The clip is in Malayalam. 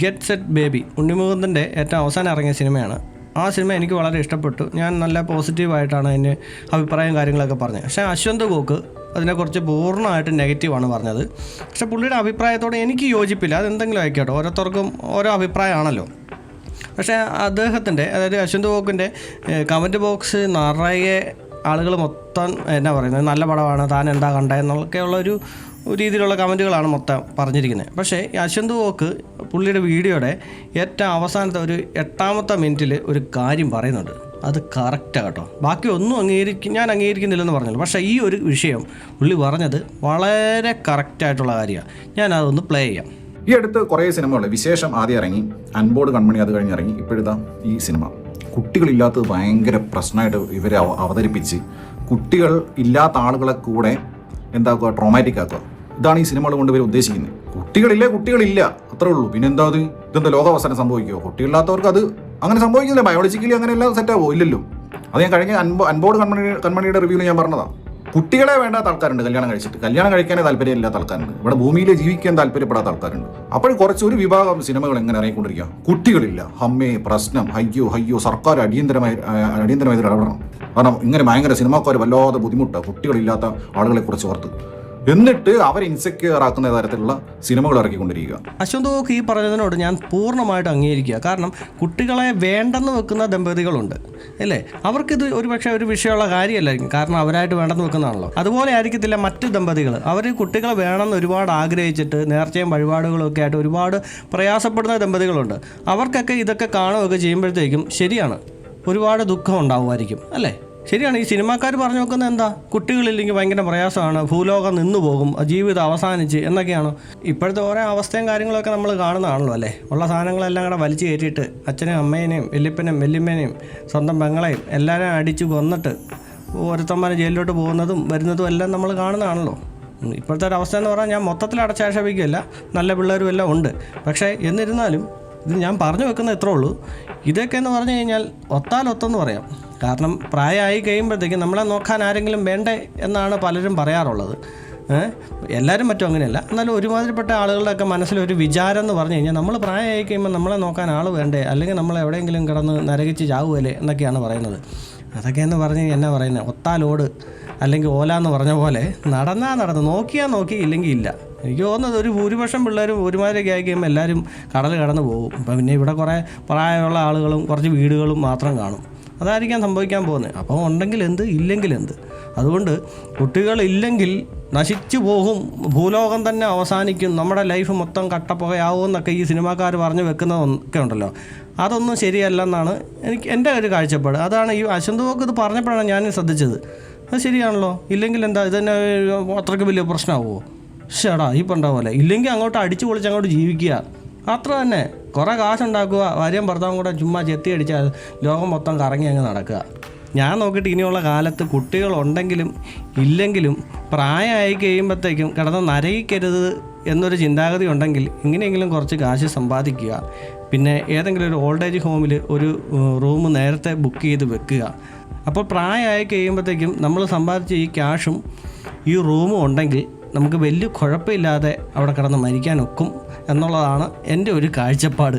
ഗെറ്റ് സെറ്റ് ബേബി ഉണ്ണിമുകുന്ദൻ്റെ ഏറ്റവും അവസാനം ഇറങ്ങിയ സിനിമയാണ്. ആ സിനിമ എനിക്ക് വളരെ ഇഷ്ടപ്പെട്ടു. ഞാൻ നല്ല പോസിറ്റീവായിട്ടാണ് അതിന് അഭിപ്രായം കാര്യങ്ങളൊക്കെ പറഞ്ഞത്. പക്ഷേ അശ്വന്ത് ഗോക്ക് അതിനെക്കുറിച്ച് പൂർണ്ണമായിട്ട് നെഗറ്റീവാണ് പറഞ്ഞത്. പക്ഷേ പുള്ളിയുടെ അഭിപ്രായത്തോടെ എനിക്ക് യോജിപ്പില്ല. അതെന്തെങ്കിലും ആയിക്കോട്ടെ, ഓരോരുത്തർക്കും ഓരോ അഭിപ്രായമാണല്ലോ. പക്ഷേ അദ്ദേഹത്തിൻ്റെ, അതായത് അശ്വന്ത് ഗോക്കിൻ്റെ കമൻറ്റ് ബോക്സ് നിറയെ ആളുകൾ മൊത്തം എന്നാ പറയുന്നത്, നല്ല പടമാണ്, താൻ എന്താ കണ്ടതെന്നൊക്കെയുള്ളൊരു രീതിയിലുള്ള കമൻറ്റുകളാണ് മൊത്തം പറഞ്ഞിരിക്കുന്നത്. പക്ഷേ ഈ അശ്വന്ത് ഗോക്ക് പുള്ളിയുടെ വീഡിയോയുടെ ഏറ്റവും അവസാനത്തെ ഒരു 8ാമത്തെ മിനിറ്റിൽ ഒരു കാര്യം പറയുന്നുണ്ട്. അത് കറക്റ്റാണ് കേട്ടോ. ബാക്കി ഒന്നും ഞാൻ അംഗീകരിക്കുന്നില്ലെന്ന് പറഞ്ഞല്ലോ. പക്ഷേ ഈ ഒരു വിഷയം പുള്ളി പറഞ്ഞത് വളരെ കറക്റ്റായിട്ടുള്ള കാര്യമാണ്. ഞാൻ അതൊന്ന് പ്ലേ ചെയ്യാം. ഈ അടുത്ത് കുറേ സിനിമകൾ വിശേഷം ആദ്യം ഇറങ്ങി, അൻപോട് കൺമണി അത് കഴിഞ്ഞ് ഇറങ്ങി. ഇപ്പോഴത്തെ ഈ സിനിമ കുട്ടികളില്ലാത്തത് ഭയങ്കര പ്രശ്നമായിട്ട് ഇവരെ അവതരിപ്പിച്ച് കുട്ടികൾ ഇല്ലാത്ത ആളുകളെ കൂടെ എന്താക്കുക, ട്രോമാറ്റിക് ആക്കുക. ഇതാണ് ഈ സിനിമകൾ കൊണ്ട് ഇവർ ഉദ്ദേശിക്കുന്നത്. കുട്ടികളില്ല അത്രേ ഉള്ളൂ. പിന്നെ എന്താ ഇതെന്താ ലോകാവസാനം സംഭവിക്കുമോ? കുട്ടികളില്ലാത്തവർക്ക് അത് അങ്ങനെ സംഭവിക്കുന്നില്ല. ബയോളജിക്കലി അങ്ങനെ എല്ലാം സെറ്റാവോ? ഇല്ലല്ലോ. അത് ഞാൻ കഴിഞ്ഞ അൻപോട് കൺമണിയുടെ റിവ്യൂവിൽ ഞാൻ പറഞ്ഞതാണ്. കുട്ടികളെ വേണ്ടാത്ത ആൾക്കാരുണ്ട്, കല്യാണം കഴിച്ചിട്ട്. കല്യാണം കഴിക്കാനേ താല്പര്യമില്ലാത്ത ആൾക്കാരുണ്ട്. ഇവിടെ ഭൂമിയിൽ ജീവിക്കാൻ താല്പര്യപ്പെടാത്ത ആൾക്കാരുണ്ട്. അപ്പോൾ കുറച്ചൊരു വിഭാഗം സിനിമകൾ എങ്ങനെ ഇറങ്ങിക്കൊണ്ടിരിക്കുക. കുട്ടികളില്ല, അമ്മേ പ്രശ്നം, അയ്യോ സർക്കാർ അടിയന്തരമായി ഇടപെടണം. കാരണം ഇങ്ങനെ ഭയങ്കര സിനിമാക്കാർ വല്ലാതെ ബുദ്ധിമുട്ടാണ് കുട്ടികളില്ലാത്ത ആളുകളെ കുറിച്ച് ഓർത്ത്. എന്നിട്ട് അവരെ ഇൻസെക്യൂർ ആക്കുന്ന തരത്തിലുള്ള സിനിമകൾ ഇറക്കിക്കൊണ്ടിരിക്കുക. അശ്വന്ത് ഗോക്ക് ഈ പറഞ്ഞതിനോട് ഞാൻ പൂർണ്ണമായിട്ട് അംഗീകരിക്കുക. കാരണം കുട്ടികളെ വേണ്ടെന്ന് വെക്കുന്ന ദമ്പതികളുണ്ട് അല്ലേ? അവർക്കിത് ഒരുപക്ഷെ ഒരു വിഷയമുള്ള കാര്യമല്ലായിരിക്കും, കാരണം അവരായിട്ട് വേണ്ടെന്ന് വെക്കുന്നതാണല്ലോ. അതുപോലെ ആയിരിക്കത്തില്ല മറ്റ് ദമ്പതികൾ. അവർ കുട്ടികളെ വേണമെന്ന് ഒരുപാട് ആഗ്രഹിച്ചിട്ട് നേർച്ചയും വഴിപാടുകളും ഒക്കെ ആയിട്ട് ഒരുപാട് പ്രയാസപ്പെടുന്ന ദമ്പതികളുണ്ട്. അവർക്കൊക്കെ ഇതൊക്കെ കാണുകയൊക്കെ ചെയ്യുമ്പോഴത്തേക്കും ശരിയാണ്, ഒരുപാട് ദുഃഖം ഉണ്ടാവുമായിരിക്കും അല്ലേ? ശരിയാണ്. ഈ സിനിമാക്കാർ പറഞ്ഞു നോക്കുന്നത് എന്താ, കുട്ടികളില്ലെങ്കിൽ ഭയങ്കര പ്രയാസമാണ്, ഭൂലോകം നിന്നു പോകും, ജീവിതം അവസാനിച്ച് എന്നൊക്കെയാണ്. ഇപ്പോഴത്തെ ഓരോ അവസ്ഥയും കാര്യങ്ങളൊക്കെ നമ്മൾ കാണുന്നതാണല്ലോ അല്ലേ? ഉള്ള സാധനങ്ങളെല്ലാം കൂടെ വലിച്ചു കയറ്റിയിട്ട് അച്ഛനെയും അമ്മേനെയും വല്യപ്പനെയും വല്യമ്മേനെയും സ്വന്തം പെങ്ങളെയും എല്ലാവരെയും അടിച്ച് കൊന്നിട്ട് ഓരോരുത്തന്മാരെ ജയിലിലോട്ട് പോകുന്നതും വരുന്നതും എല്ലാം നമ്മൾ കാണുന്നതാണല്ലോ. ഇപ്പോഴത്തെ ഒരു അവസ്ഥ എന്ന് പറഞ്ഞാൽ ഞാൻ മൊത്തത്തിൽ അടച്ചാക്ഷേപിക്കുകയല്ല, നല്ല പിള്ളേരും എല്ലാം ഉണ്ട്. പക്ഷേ എന്നിരുന്നാലും ഇത് ഞാൻ പറഞ്ഞു വെക്കുന്നത് ഇത്രേ ഉള്ളൂ. ഇതൊക്കെ എന്ന് പറഞ്ഞു കഴിഞ്ഞാൽ ഒത്താലൊത്തെന്ന് പറയാം. കാരണം പ്രായമായി കഴിയുമ്പോഴത്തേക്കും നമ്മളെ നോക്കാൻ ആരെങ്കിലും വേണ്ടേ എന്നാണ് പലരും പറയാറുള്ളത്. എല്ലാവരും മറ്റും അങ്ങനെയല്ല, എന്നാലും ഒരുമാതിരിപ്പെട്ട ആളുകളുടെയൊക്കെ മനസ്സിലൊരു വിചാരം എന്ന് പറഞ്ഞു കഴിഞ്ഞാൽ നമ്മൾ പ്രായമായി കഴിയുമ്പോൾ നമ്മളെ നോക്കാൻ ആൾ വേണ്ടേ, അല്ലെങ്കിൽ നമ്മൾ എവിടെയെങ്കിലും കിടന്ന് നരകിച്ച് ചാവുമല്ലേ എന്നൊക്കെയാണ് പറയുന്നത്. അതൊക്കെയെന്ന് പറഞ്ഞ് എന്നാ പറയുന്നത്, ഒത്താലോട് അല്ലെങ്കിൽ ഓല എന്ന് പറഞ്ഞ പോലെ നടന്ന് നോക്കിയാൽ നോക്കി, ഇല്ലെങ്കിൽ ഇല്ല. എനിക്ക് തോന്നുന്നത് ഒരു ഭൂരിപക്ഷം പിള്ളേരും ഒരുമാതിരിയൊക്കെ ആയി കഴിയുമ്പോൾ എല്ലാവരും കടൽ കടന്ന് പോകും. അപ്പം പിന്നെ ഇവിടെ കുറേ പ്രായമുള്ള ആളുകളും കുറച്ച് വീടുകളും മാത്രം കാണും. അതായിരിക്കാം സംഭവിക്കാൻ പോകുന്നത്. അപ്പോൾ ഉണ്ടെങ്കിൽ എന്ത്, ഇല്ലെങ്കിൽ എന്ത്. അതുകൊണ്ട് കുട്ടികളില്ലെങ്കിൽ നശിച്ചു പോകും, ഭൂലോകം തന്നെ അവസാനിക്കും, നമ്മുടെ ലൈഫ് മൊത്തം കട്ടപ്പുകയാവും എന്നൊക്കെ ഈ സിനിമാക്കാർ പറഞ്ഞു വെക്കുന്നതൊക്കെ ഉണ്ടല്ലോ. അതൊന്നും ശരിയല്ലെന്നാണ് എൻ്റെ ഒരു കാഴ്ചപ്പാട്. അതാണ് ഈ അശ്വന്ത് ഗോക്ക് ഇത് പറഞ്ഞപ്പോഴാണ് ഞാൻ ശ്രദ്ധിച്ചത്. അത് ശരിയാണല്ലോ. ഇല്ലെങ്കിൽ എന്താ, ഇതന്നെ അത്രയ്ക്ക് വലിയ പ്രശ്നമാവുമോ? ശേടാ ഈ പണ്ടാവുമല്ലേ. ഇല്ലെങ്കിൽ അങ്ങോട്ട് അടിച്ചു പൊളിച്ച് അങ്ങോട്ട് ജീവിക്കുക, അത്ര തന്നെ. കുറേ കാശുണ്ടാക്കുക, ഭാര്യയും ഭർത്താവും കൂടെ ചുമ്മാ ചെത്തി അടിച്ചാൽ ലോകം മൊത്തം കറങ്ങി അങ്ങ് നടക്കുക. ഞാൻ നോക്കിയിട്ട് ഇനിയുള്ള കാലത്ത് കുട്ടികളുണ്ടെങ്കിലും ഇല്ലെങ്കിലും പ്രായമായി കഴിയുമ്പോഴത്തേക്കും കിടന്ന് നരകിക്കരുത് എന്നൊരു ചിന്താഗതി ഉണ്ടെങ്കിൽ ഇങ്ങനെയെങ്കിലും കുറച്ച് കാശ് സമ്പാദിക്കുക. പിന്നെ ഏതെങ്കിലും ഒരു ഓൾഡ് ഏജ് ഹോമിൽ ഒരു റൂം നേരത്തെ ബുക്ക് ചെയ്ത് വെക്കുക. അപ്പോൾ പ്രായമായി കഴിയുമ്പോഴത്തേക്കും നമ്മൾ സമ്പാദിച്ച ഈ ക്യാഷും ഈ റൂമും ഉണ്ടെങ്കിൽ നമുക്ക് വലിയ കുഴപ്പമില്ലാതെ അവിടെ കിടന്ന് മരിക്കാനൊക്കും എന്നുള്ളതാണ് എൻ്റെ ഒരു കാഴ്ചപ്പാട്.